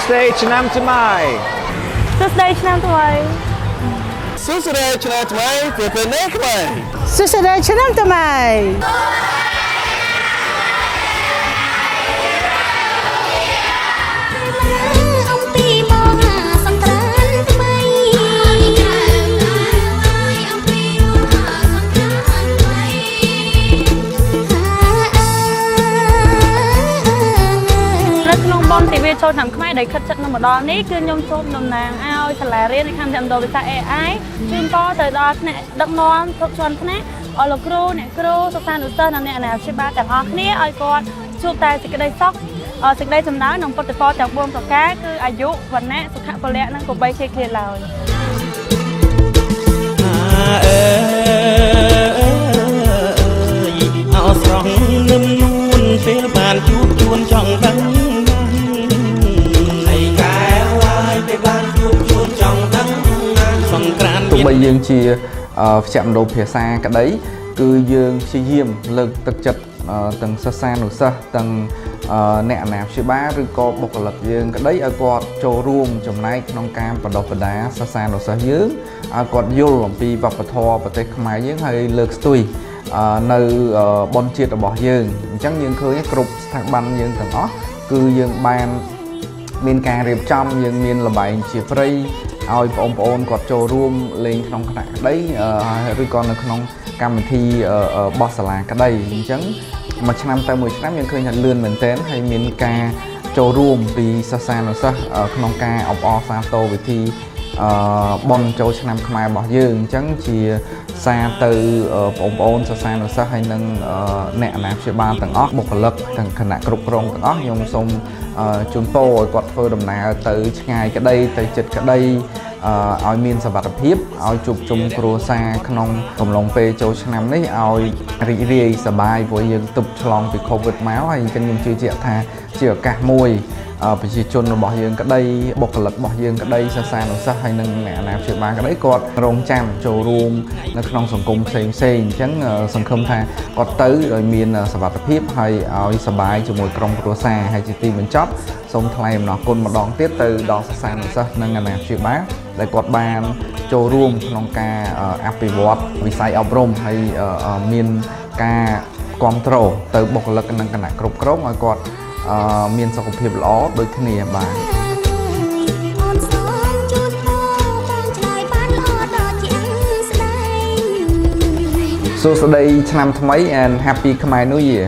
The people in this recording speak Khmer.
stage ឆ្នាំថ្មីសួស្តីឆ្នាំថ្មីសួស្តីឆ្នាំថ្មីពេលពេលនេះថ្មីសួស្តីឆ្នាំថ្មីទីវាចូលឆ្នាំខ្មែរដែលខិតចិត្តនៅម្ដងនេះគឺខ្ញុំចូលតំណាងឲ្យសាលារៀននៃខាងមណ្ឌលវិស័យ AI ជូនពរទៅដល់ថ្នាក់ដឹកនាំគ្រប់ជាន់ថ្នាក់អស់លោកគ្រូអ្នកគ្រូសិស្សានុសិស្សនិងអ្នកអាណាព្យាបាលទាំងអស់គ្នាឲ្យគាត់ជួបតែសេចក្តីសុខសេចក្តីចម្រើននិងពុទ្ធពរទាំង4ប្រការគឺអាយុវណ្ណៈសុខៈពលៈនិងកុបីជាគ្រាឡើយអោស្រស់នឹមនួនពេលបានជួបជួនចង់ដឹងទោះបីយើងជាវគ្គមណ្ឌលភាសាក្តីគឺយើងព្យាយាមលើកទឹកចិត្តទាំងសិស្សានុសិស្សទាំងអ្នកអាណាព្យាបាលឬក៏បុគ្គលិកយើងក្តីឲ្យគាត់ចូលរួមចំណែកក្នុងការបណ្ដុះបណ្ដាលសិស្សានុសិស្សយើងឲ្យគាត់យល់អំពីវប្បធម៌ប្រទេសខ្មែរយើងហើយលើកស្ទួយនៅបុណ្យជាតិរបស់យើងអញ្ចឹងយើងឃើញគ្រប់ស្ថាប័នយើងទាំងអស់គឺយើងបានមានការរៀបចំយើងមានល្បែងជាព្រៃឲ្យបងប្អូនគាត់ចូលរួមលេងក្នុងគណៈក្តីឬក៏នៅក្នុងកម្មវិធីរបស់សាលាក្តីអញ្ចឹងមួយឆ្នាំទៅមួយឆ្នាំយើងឃើញថាលឿនមែនទែនហើយមានការចូលរួមពីសិស្សានុសិស្សក្នុងការអបអរសាទរវិធីបុណ្យចូលឆ្នាំខ្មែររបស់យើងអញ្ចឹងជាសារទៅបងប្អូនសិស្សានុសិស្សហើយនិងអ្នកអាណាព្យាបាលទាំងអស់បុគ្គលិកទាំងគណៈគ្រប់គ្រងទាំងអស់ខ្ញុំសូមជូនពរឲ្យគាត់ធ្វើដំណើរទៅឆ្ងាយក្តីទៅជិតក្តីឲ្យមានសុវត្ថិភាពឲ្យជួបជុំគ្រួសារក្នុងកំឡុងពេលចូលឆ្នាំនេះឲ្យរីករាយសប្បាយព្រោះយើងទប់ឆ្លងពី COVID មកហើយអញ្ចឹងខ្ញុំជឿជាក់ថាជាឱកាសមួយប្រជាជនរបស់យើងក្តីបុគ្គលិករបស់យើងក្តីសិស្សានុសិស្សហើយនិងអ្នកអាណាព្យាបាលក្តីគាត់រងចាំចូលរួមនៅក្នុងសង្គមផ្សេងអញ្ចឹងសង្ឃឹមថាគាត់ទៅដោយមានសុវត្ថិភាពហើយឲ្យសប្បាយជាមួយក្រុមគ្រួសារហើយជាទីបញ្ចប់សូមថ្លែងអំណរគុណម្ដងទៀតទៅដល់សិស្សានុសិស្សនិងអាណាព្យាបាលដែលគាត់បានចូលរួមក្នុងការអភិវឌ្ឍវិស័យអប់រំហើយមានការគ្រប់គ្រងទៅបុគ្គលិកនិងគណៈគ្រប់គ្រងឲ្យគាត់មានសុខភាពល្អដូចគ្នាបាទសួស្តីឆ្នាំថ្មី and happy Khmer New Year